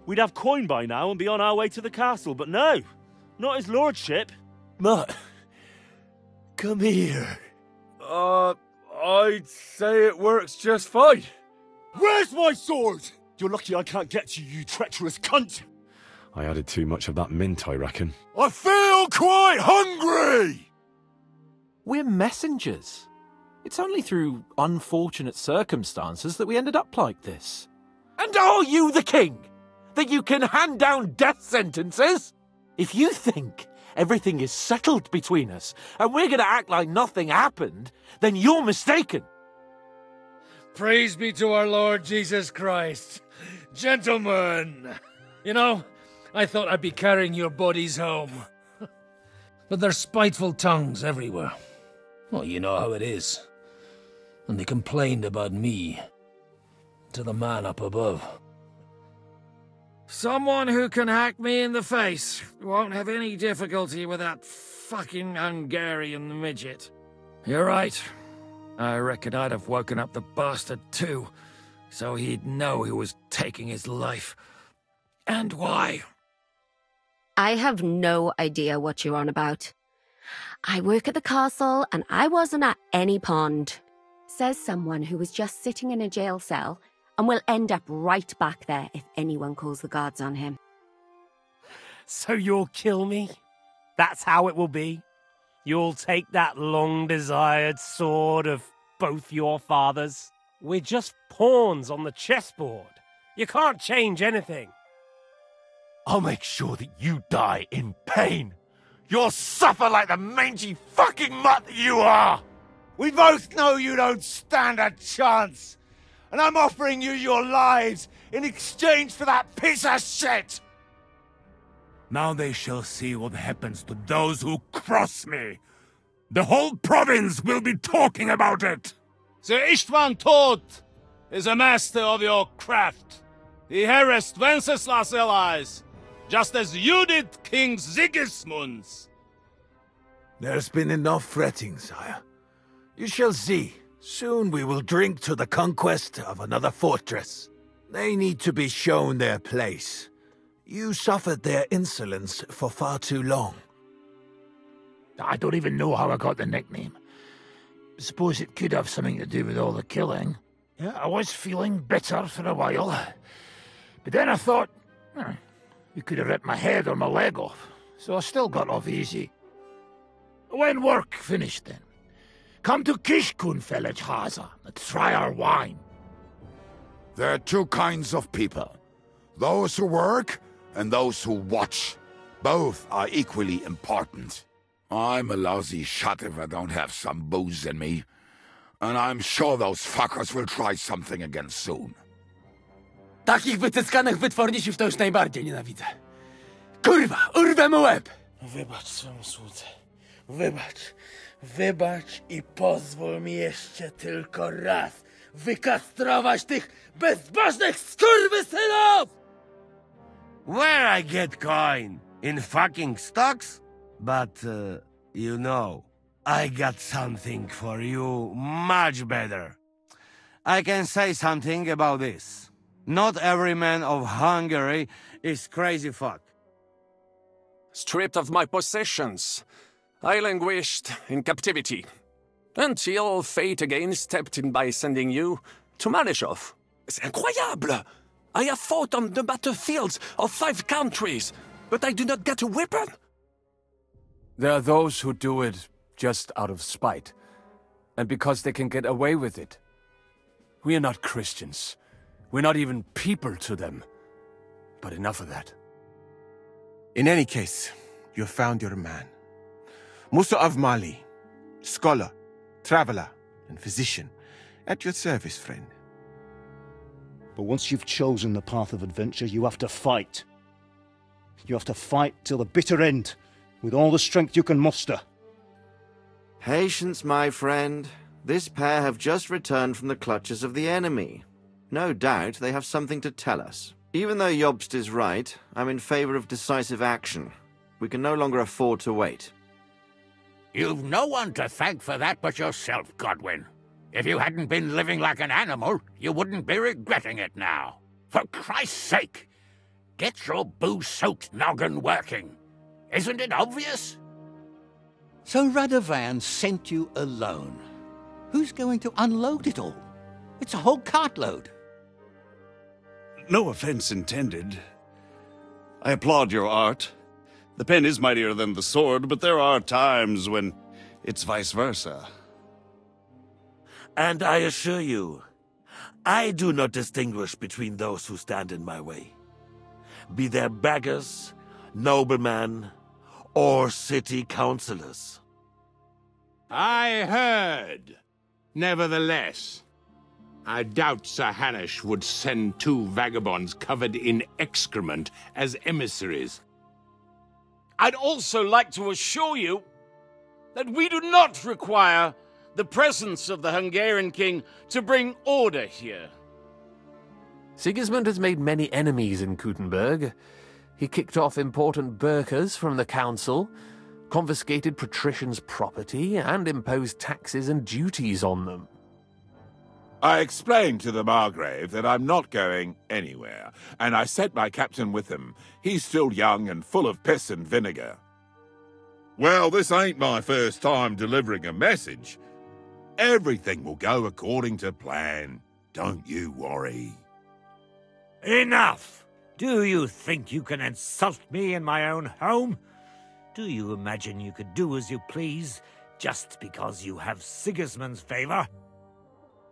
We'd have coin by now and be on our way to the castle, but no. Not his lordship. Mutt, come here. I'd say it works just fine. Where's my sword? You're lucky I can't get to you, you treacherous cunt. I added too much of that mint, I reckon. I feel quite hungry! We're messengers. It's only through unfortunate circumstances that we ended up like this. And are you the king? That you can hand down death sentences? If you think everything is settled between us and we're going to act like nothing happened, then you're mistaken. Praise be to our Lord Jesus Christ. Gentlemen, you know, I thought I'd be carrying your bodies home. But there's spiteful tongues everywhere. Well, you know how it is. And they complained about me to the man up above. Someone who can hack me in the face won't have any difficulty with that fucking Hungarian midget. You're right. I reckon I'd have woken up the bastard too, so he'd know who was taking his life. And why. I have no idea what you're on about. I work at the castle and I wasn't at any pond. Says someone who was just sitting in a jail cell and will end up right back there if anyone calls the guards on him. So you'll kill me? That's how it will be? You'll take that long-desired sword of both your fathers? We're just pawns on the chessboard. You can't change anything. I'll make sure that you die in pain. You'll suffer like the mangy fucking mutt that you are! We both know you don't stand a chance. And I'm offering you your lives in exchange for that piece of shit! Now they shall see what happens to those who cross me. The whole province will be talking about it. Sir Istvan Todt is a master of your craft. He harassed Wenceslas' allies, just as you did King Sigismund's. There's been enough fretting, sire. You shall see. Soon we will drink to the conquest of another fortress. They need to be shown their place. You suffered their insolence for far too long. I don't even know how I got the nickname. Suppose it could have something to do with all the killing. Yeah, I was feeling bitter for a while. But then I thought, you could have ripped my head or my leg off. So I still got off easy. When work finished then, come to Kishkun village, Haza, and try our wine. There are two kinds of people. Those who work and those who watch. Both are equally important. I'm a lousy shot if I don't have some booze in me. And I'm sure those fuckers will try something again soon. Takich wycyskanych wytworników to już najbardziej nienawidzę. Kurwa, urwę mu łeb! Wybacz swemu słudze. Wybacz. Wybacz i pozwól mi jeszcze tylko raz wykastrować tych bezbożnych skurwysynów! Where I get coin? In fucking stocks? But, you know, I got something for you much better. I can say something about this. Not every man of Hungary is crazy fuck. Stripped of my possessions, I languished in captivity, until fate again stepped in by sending you to Malishov. C'est incroyable! I have fought on the battlefields of 5 countries, but I do not get a weapon. There are those who do it just out of spite, and because they can get away with it. We are not Christians. We're not even people to them. But enough of that. In any case, you have found your man. Musa of Mali, scholar, traveler, and physician, at your service, friend. But once you've chosen the path of adventure, you have to fight. You have to fight till the bitter end, with all the strength you can muster. Patience, my friend. This pair have just returned from the clutches of the enemy. No doubt they have something to tell us. Even though Jobst is right, I'm in favor of decisive action. We can no longer afford to wait. You've no one to thank for that but yourself, Godwin. If you hadn't been living like an animal, you wouldn't be regretting it now. For Christ's sake, Get your booze-soaked noggin working. Isn't it obvious? So Radovan sent you alone. Who's going to unload it all? It's a whole cartload. No offense intended. I applaud your art. The pen is mightier than the sword, but there are times when it's vice versa. And I assure you, I do not distinguish between those who stand in my way. Be they beggars, noblemen, or city councillors. I heard. Nevertheless, I doubt Sir Hanush would send 2 vagabonds covered in excrement as emissaries. I'd also like to assure you that we do not require the presence of the Hungarian king to bring order here. Sigismund has made many enemies in Kuttenberg. He kicked off important burghers from the council, confiscated patricians' property, and imposed taxes and duties on them. I explained to the Margrave that I'm not going anywhere, and I sent my captain with him. He's still young and full of piss and vinegar. Well, this ain't my first time delivering a message. Everything will go according to plan. Don't you worry. Enough! Do you think you can insult me in my own home? Do you imagine you could do as you please just because you have Sigismund's favor?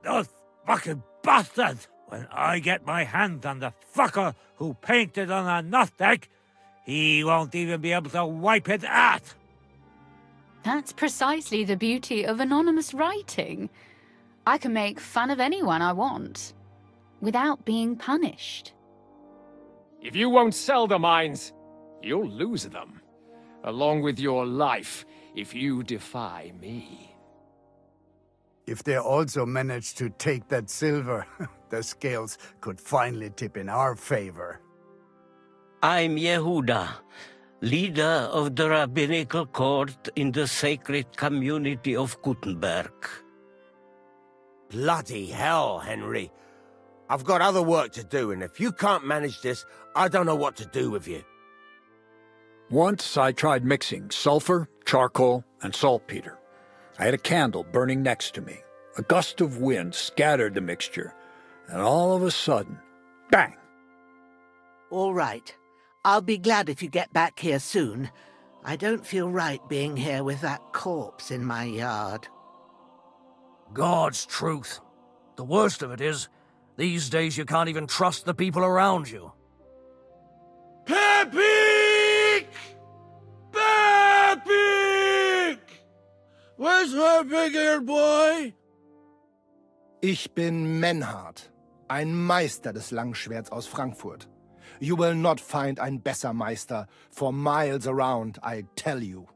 Those fucking bastard! When I get my hand on the fucker who painted on a Nothdeg, he won't even be able to wipe it out! That's precisely the beauty of anonymous writing. I can make fun of anyone I want, without being punished. If you won't sell the mines, you'll lose them, along with your life, if you defy me. If they also manage to take that silver, the scales could finally tip in our favor. I'm Yehuda, leader of the rabbinical court in the sacred community of Kuttenberg. Bloody hell, Henry. I've got other work to do, and if you can't manage this, I don't know what to do with you. Once I tried mixing sulfur, charcoal, and saltpeter. I had a candle burning next to me. A gust of wind scattered the mixture, and all of a sudden, bang! All right. I'll be glad if you get back here soon. I don't feel right being here with that corpse in my yard. God's truth. The worst of it is, these days you can't even trust the people around you. Pepik! Pepik! Where's my big-eared boy? Ich bin Menhard, ein Meister des Langschwerts aus Frankfurt. You will not find ein besser Meister for miles around, I tell you.